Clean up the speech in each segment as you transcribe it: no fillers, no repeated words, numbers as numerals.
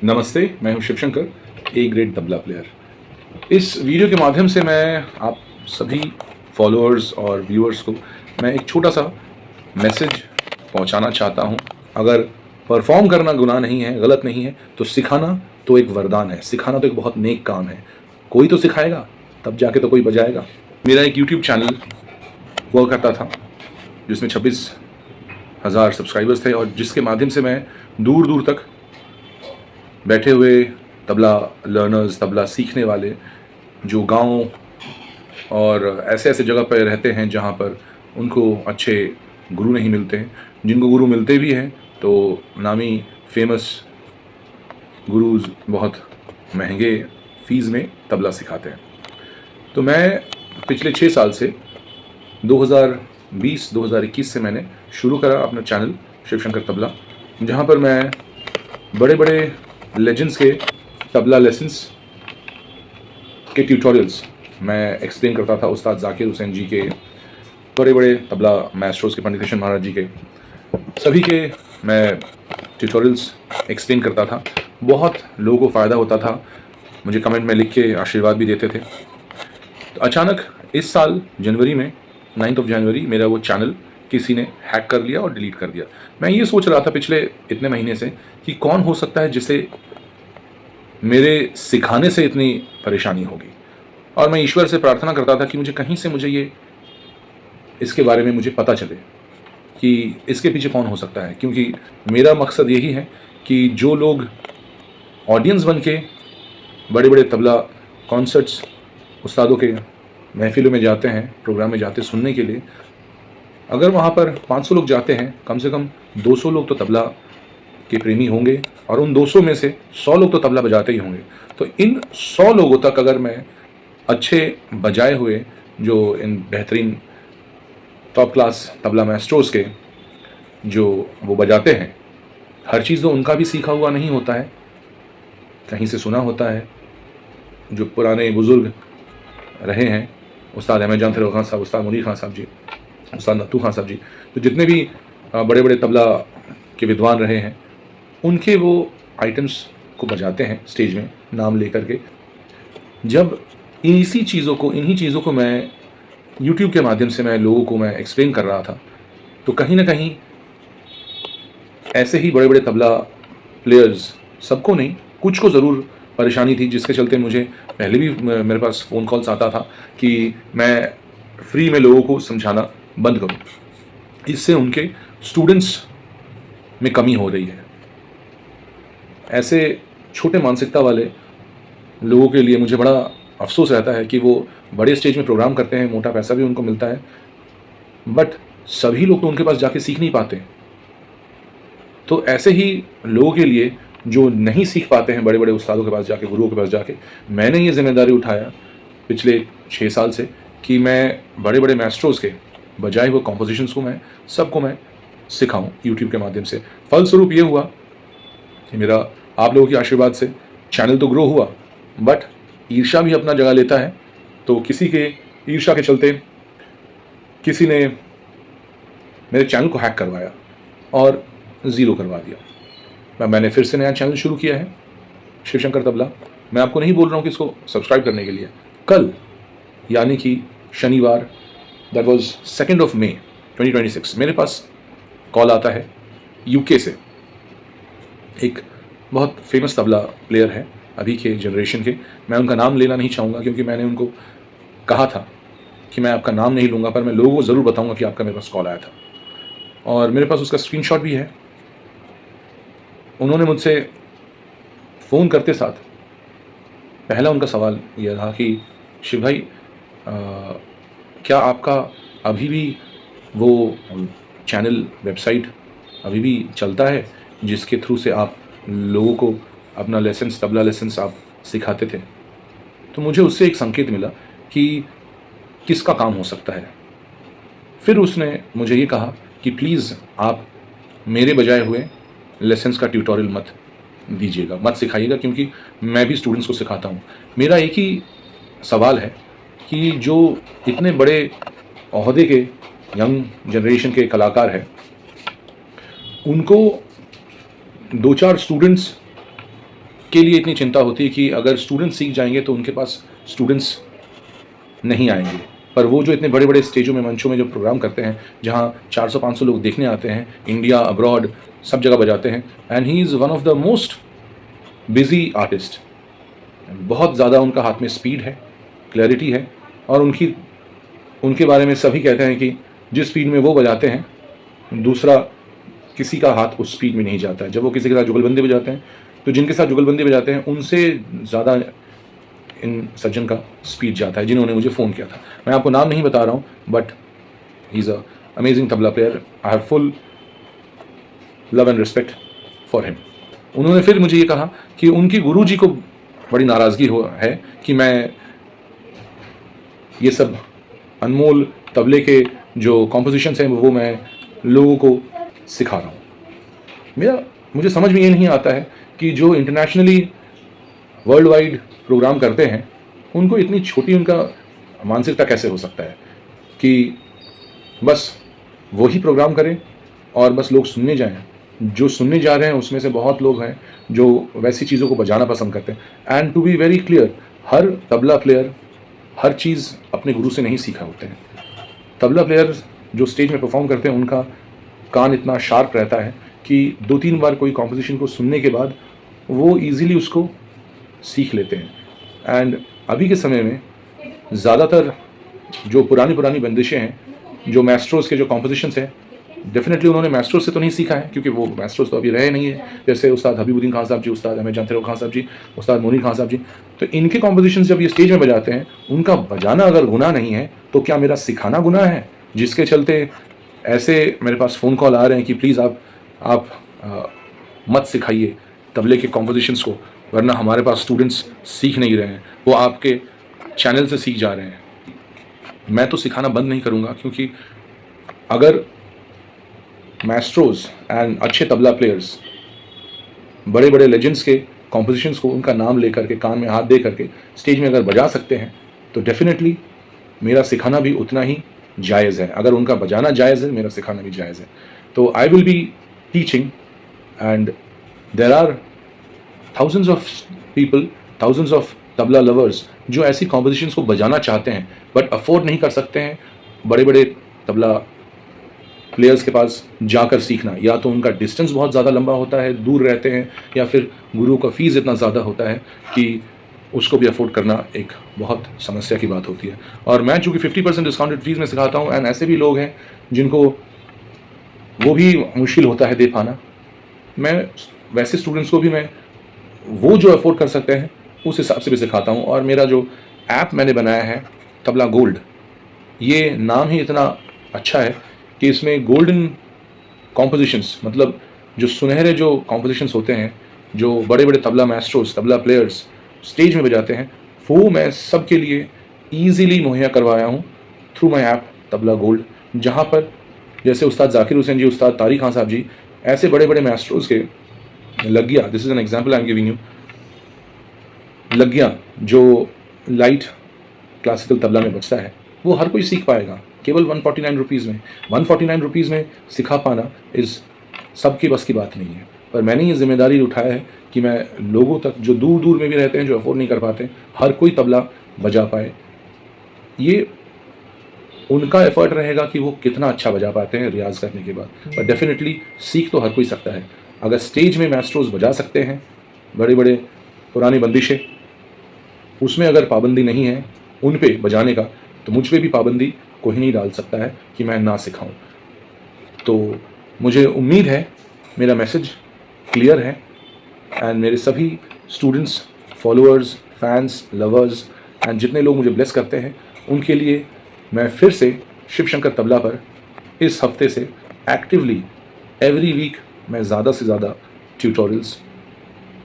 नमस्ते, मैं हूं Shivshankar, A grade tabla player. इस वीडियो के माध्यम से मैं आप सभी फॉलोअर्स और व्यूअर्स को मैं एक छोटा-सा मैसेज पहुंचाना चाहता हूं। अगर परफॉर्म करना गुनाह नहीं है, गलत नहीं है, तो सिखाना तो एक वरदान है, सिखाना तो एक बहुत नेक काम है। कोई तो सिखाएगा, तब जाके तो कोई बजाएगा। मेरा एक यूट्यूब चैनल हुआ करता था, जिसमें 26,000 सब्सक्राइबर्स थे और जिसके माध्यम से मैं दूर-दूर तक बैठे हुए तबला लर्नर्स, तबला सीखने वाले जो गाँव और ऐसे-ऐसे जगह पर रहते हैं जहाँ पर उनको अच्छे गुरु नहीं मिलते हैं, जिनको गुरु मिलते भी हैं तो नामी फेमस गुरुज़ बहुत महंगे फ़ीस में तबला सिखाते हैं। तो मैं पिछले 6 साल से 2020-2021 से मैंने शुरू करा अपना चैनल शिवशंकर तबला, जहाँ पर मैं बड़े-बड़े लेजेंड्स के तबला लेसन्स के ट्यूटोरियल्स मैं एक्सप्लेन करता था। उस्ताद ज़ाकिर हुसैन जी के, बड़े-बड़े तबला मास्टर्स के, पंडित कृष्ण महाराज जी के, सभी के मैं ट्यूटोरियल्स एक्सप्लेन करता था। बहुत लोगों को फ़ायदा होता था, मुझे कमेंट में लिख के आशीर्वाद भी देते थे। तो अचानक इस साल जनवरी में 9th ऑफ जनवरी मेरा वो चैनल किसी ने हैक कर लिया और डिलीट कर दिया। मैं ये सोच रहा था पिछले इतने महीने से कि कौन हो सकता है जिसे मेरे सिखाने से इतनी परेशानी होगी, और मैं ईश्वर से प्रार्थना करता था कि मुझे कहीं से मुझे इसके बारे में मुझे पता चले कि इसके पीछे कौन हो सकता है। क्योंकि मेरा मकसद यही है कि जो लोग ऑडियंस बन के बड़े-बड़े तबला कॉन्सर्ट्स, उस्तादों के महफ़िलों में जाते हैं, प्रोग्राम में जाते हैं सुनने के लिए, अगर वहाँ पर 500 लोग जाते हैं, कम से कम 200 लोग तो तबला के प्रेमी होंगे और उन 200 में से 100 लोग तो तबला बजाते ही होंगे। तो इन 100 लोगों तक अगर मैं अच्छे बजाए हुए, जो इन बेहतरीन टॉप क्लास तबला मास्टर्स के जो वो बजाते हैं, हर चीज़ तो उनका भी सीखा हुआ नहीं होता है, कहीं से सुना होता है। जो पुराने बुज़ुर्ग रहे हैं, उस्ताद अहमद जान फ़िरोज़ खान साहब, उस्ताद मुनीर खान साहब जी, उस्ताद नत्थू खान साहब जी, तो जितने भी बड़े-बड़े तबला के विद्वान रहे हैं, उनके वो आइटम्स को बजाते हैं स्टेज में नाम लेकर के। जब इन्हीं चीज़ों को मैं यूट्यूब के माध्यम से मैं लोगों को मैं एक्सप्लेन कर रहा था, तो कहीं न कहीं ऐसे ही बड़े-बड़े तबला प्लेयर्स, सबको नहीं, कुछ को ज़रूर परेशानी थी, जिसके चलते मुझे पहले भी मेरे पास फ़ोन कॉल्स आता था कि मैं फ्री में लोगों को समझाना बंद करूँ। इससे उनके स्टूडेंट्स में कमी हो रही है। ऐसे छोटे मानसिकता वाले लोगों के लिए मुझे बड़ा अफ़सोस रहता है कि वो बड़े स्टेज में प्रोग्राम करते हैं, मोटा पैसा भी उनको मिलता है, बट सभी लोग तो उनके पास जाके सीख नहीं पाते। तो ऐसे ही लोगों के लिए जो नहीं सीख पाते हैं बड़े-बड़े उस्तादों के पास जाके, गुरुओं के पास जाके, मैंने ये ज़िम्मेदारी उठाया पिछले 6 साल से कि मैं बड़े-बड़े मास्टर्स के बजाए हुए कॉम्पोज़िशंस को मैं सबको मैं सिखाऊँ यूट्यूब के माध्यम से। फलस्वरूप ये हुआ कि मेरा आप लोगों के आशीर्वाद से चैनल तो ग्रो हुआ, बट ईर्ष्या भी अपना जगह लेता है। तो किसी के ईर्ष्या के चलते किसी ने मेरे चैनल को हैक करवाया और ज़ीरो करवा दिया। मैंने फिर से नया चैनल शुरू किया है, शिवशंकर तबला। मैं आपको नहीं बोल रहा हूँ कि इसको सब्सक्राइब करने के लिए। कल यानी कि शनिवार, दैट वाज 2 ऑफ मई 2026, मेरे पास कॉल आता है यूके से। एक बहुत फेमस तबला प्लेयर है अभी के जनरेशन के, मैं उनका नाम लेना नहीं चाहूँगा क्योंकि मैंने उनको कहा था कि मैं आपका नाम नहीं लूँगा, पर मैं लोगों को ज़रूर बताऊँगा कि आपका मेरे पास कॉल आया था, और मेरे पास उसका स्क्रीनशॉट भी है। उन्होंने मुझसे फ़ोन करते साथ पहला उनका सवाल यह रहा कि शिव भाई, क्या आपका अभी भी वो चैनल, वेबसाइट अभी भी चलता है जिसके थ्रू से आप लोगों को अपना लेसन्स, तबला लेसन्स आप सिखाते थे? तो मुझे उससे एक संकेत मिला कि किसका काम हो सकता है। फिर उसने मुझे ये कहा कि प्लीज़ आप मेरे बजाए हुए लेसन्स का ट्यूटोरियल मत दीजिएगा, मत सिखाइएगा, क्योंकि मैं भी स्टूडेंट्स को सिखाता हूँ। मेरा एक ही सवाल है कि जो इतने बड़े ओहदे के यंग जनरेशन के कलाकार हैं, उनको 2-4 स्टूडेंट्स के लिए इतनी चिंता होती है कि अगर स्टूडेंट्स सीख जाएंगे तो उनके पास स्टूडेंट्स नहीं आएंगे। पर वो जो इतने बड़े बड़े स्टेजों में, मंचों में जो प्रोग्राम करते हैं, जहाँ 400-500 लोग देखने आते हैं, इंडिया, अब्रॉड, सब जगह बजाते हैं, and he is one of the most busy artist. बहुत ज़्यादा उनका हाथ में स्पीड है, क्लैरिटी है, और उनके बारे में सभी कहते हैं कि जिस स्पीड में वो बजाते हैं, दूसरा किसी का हाथ उस स्पीड में नहीं जाता है। जब वो किसी के साथ जुगलबंदी बजाते हैं, तो जिनके साथ जुगलबंदी बजाते हैं उनसे ज़्यादा इन सज्जन का स्पीड जाता है, जिन्होंने मुझे फ़ोन किया था। मैं आपको नाम नहीं बता रहा हूँ, but he is a amazing tabla player. I have full love and respect for him. उन्होंने फिर मुझे ये कहा कि उनकी गुरुजी को बड़ी नाराज़गी है कि मैं ये सब अनमोल तबले के जो कॉम्पोजिशंस हैं वो मैं लोगों को सिखा रहा हूँ। मुझे समझ में ये नहीं आता है कि जो इंटरनेशनली वर्ल्ड वाइड प्रोग्राम करते हैं, उनको इतनी छोटी उनका मानसिकता कैसे हो सकता है कि बस वही प्रोग्राम करें और बस लोग सुनने जाएं। जो सुनने जा रहे हैं उसमें से बहुत लोग हैं जो वैसी चीज़ों को बजाना पसंद करते हैं। And to be very clear, हर तबला प्लेयर हर चीज़ अपने गुरु से नहीं सीखा होते हैं। तबला प्लेयर जो स्टेज में परफॉर्म करते हैं, उनका कान इतना शार्प रहता है कि 2-3 बार कोई कॉम्पोजिशन को सुनने के बाद वो ईज़िली उसको सीख लेते हैं। एंड अभी के समय में ज़्यादातर जो पुरानी बंदिशें हैं, जो मैस्ट्रोस के जो कॉम्पोजिशंस हैं, डेफिनेटली उन्होंने मैस्ट्रोस से तो नहीं सीखा है, क्योंकि वो मैस्ट्रोस तो अभी रहे नहीं है। जैसे उस्ताद हबीबुद्दीन खान साहब जी, उस्ताद अहमद जान खान साहब जी, उस्ताद मोनी खान साहब जी, तो इनके कॉम्पोजिशंस जब ये स्टेज में बजाते हैं, उनका बजाना अगर गुनाह नहीं है तो क्या मेरा सिखाना गुनाह है? जिसके चलते ऐसे मेरे पास फ़ोन कॉल आ रहे हैं कि प्लीज़ आप मत सिखाइए तबले के कॉम्पोजिशंस को, वरना हमारे पास स्टूडेंट्स सीख नहीं रहे हैं, वो आपके चैनल से सीख जा रहे हैं। मैं तो सिखाना बंद नहीं करूँगा, क्योंकि अगर मैस्ट्रोस एंड अच्छे तबला प्लेयर्स बड़े बड़े लेजेंड्स के कॉम्पोजिशंस को उनका नाम लेकर के, कान में हाथ दे करके स्टेज में अगर बजा सकते हैं, तो डेफिनेटली मेरा सिखाना भी उतना ही जायज़ है। अगर उनका बजाना जायज़ है, मेरा सिखाना भी जायज़ है। तो I will be teaching, and there are thousands of people, thousands of tabla lovers जो ऐसी कॉम्पोजिशंस को बजाना चाहते हैं बट अफोर्ड नहीं कर सकते हैं बड़े बड़े तबला प्लेयर्स के पास जाकर सीखना। या तो उनका डिस्टेंस बहुत ज़्यादा लंबा होता है, दूर रहते हैं, या फिर गुरु का फ़ीस इतना ज़्यादा होता है कि उसको भी अफोर्ड करना एक बहुत समस्या की बात होती है। और मैं चूँकि 50% डिस्काउंटेड फीस में सिखाता हूँ, एंड ऐसे भी लोग हैं जिनको वो भी मुश्किल होता है दे पाना, मैं वैसे स्टूडेंट्स को भी मैं वो जो अफोर्ड कर सकते हैं उस हिसाब से भी सिखाता हूँ। और मेरा जो ऐप मैंने बनाया है तबला गोल्ड, ये नाम ही इतना अच्छा है कि इसमें गोल्डन कॉम्पोजिशंस, मतलब जो सुनहरे जो कॉम्पोजिशंस होते हैं, जो बड़े बड़े तबला मैस्ट्रोस, तबला प्लेयर्स स्टेज में बजाते हैं, वो मैं सबके लिए ईज़िली मुहैया करवाया हूँ through my app tabla gold. जहाँ पर जैसे उस्ताद जाकिर हुसैन जी, उस्ताद तारिक खान साहब जी, ऐसे बड़े बड़े मैस्ट्रोस के लगिया, this is an example I am giving you, लगिया जो लाइट क्लासिकल तबला में बजता है, वो हर कोई सीख पाएगा केवल 149 रुपीज़ में। 149 रुपीज़ में सिखा पाना इस सबकी बस की बात नहीं है। पर मैंने ये जिम्मेदारी उठाया है कि मैं लोगों तक, जो दूर दूर में भी रहते हैं, जो अफोर्ड नहीं कर पाते, हर कोई तबला बजा पाए। ये उनका एफर्ट रहेगा कि वो कितना अच्छा बजा पाते हैं रियाज़ करने के बाद, पर डेफिनेटली सीख तो हर कोई सकता है। अगर स्टेज में मैस्ट्रोस बजा सकते हैं बड़े बड़े पुरानी बंदिशें, उसमें अगर पाबंदी नहीं है उन पे बजाने का, तो मुझ पे भी पाबंदी कोई नहीं डाल सकता है कि मैं ना सिखाऊं। तो मुझे उम्मीद है मेरा मैसेज क्लियर है, एंड मेरे सभी students, followers, fans, lovers and जितने लोग मुझे ब्लेस करते हैं, उनके लिए मैं फिर से शिव शंकर तबला पर इस हफ्ते से एक्टिवली एवरी वीक मैं ज़्यादा से ज़्यादा ट्यूटोरियल्स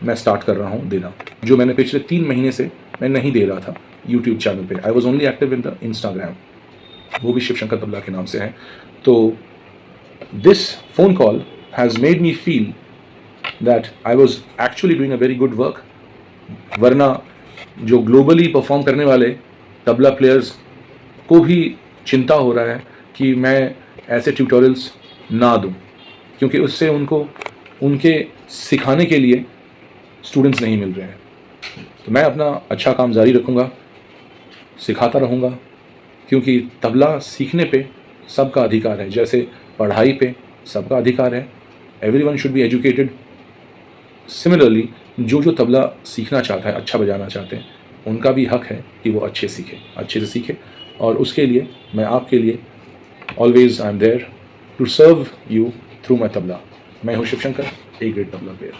मैं स्टार्ट कर रहा हूँ देना, जो मैंने पिछले 3 महीने से मैं नहीं दे रहा था यूट्यूब चैनल पे। I was only active in the Instagram, वो भी शिव शंकर तबला के नाम से है। तो this phone call has made me feel that I was actually doing a very good work. वरना जो ग्लोबली परफॉर्म करने वाले तबला प्लेयर्स को भी चिंता हो रहा है कि मैं ऐसे ट्यूटोरियल्स ना दूं, क्योंकि उससे उनको उनके सिखाने के लिए स्टूडेंट्स नहीं मिल रहे हैं। तो मैं अपना अच्छा काम जारी रखूँगा, सिखाता रहूँगा, क्योंकि तबला सीखने पे सबका अधिकार है। जैसे पढ़ाई पे सबका अधिकार है, everyone should be educated. Similarly जो तबला सीखना चाहता है, अच्छा बजाना चाहते हैं, उनका भी हक है कि वो अच्छे से सीखे। और उसके लिए मैं आपके लिए always I am there to serve you through my tabla. मैं हूँ Shivshankar, a great tabla player.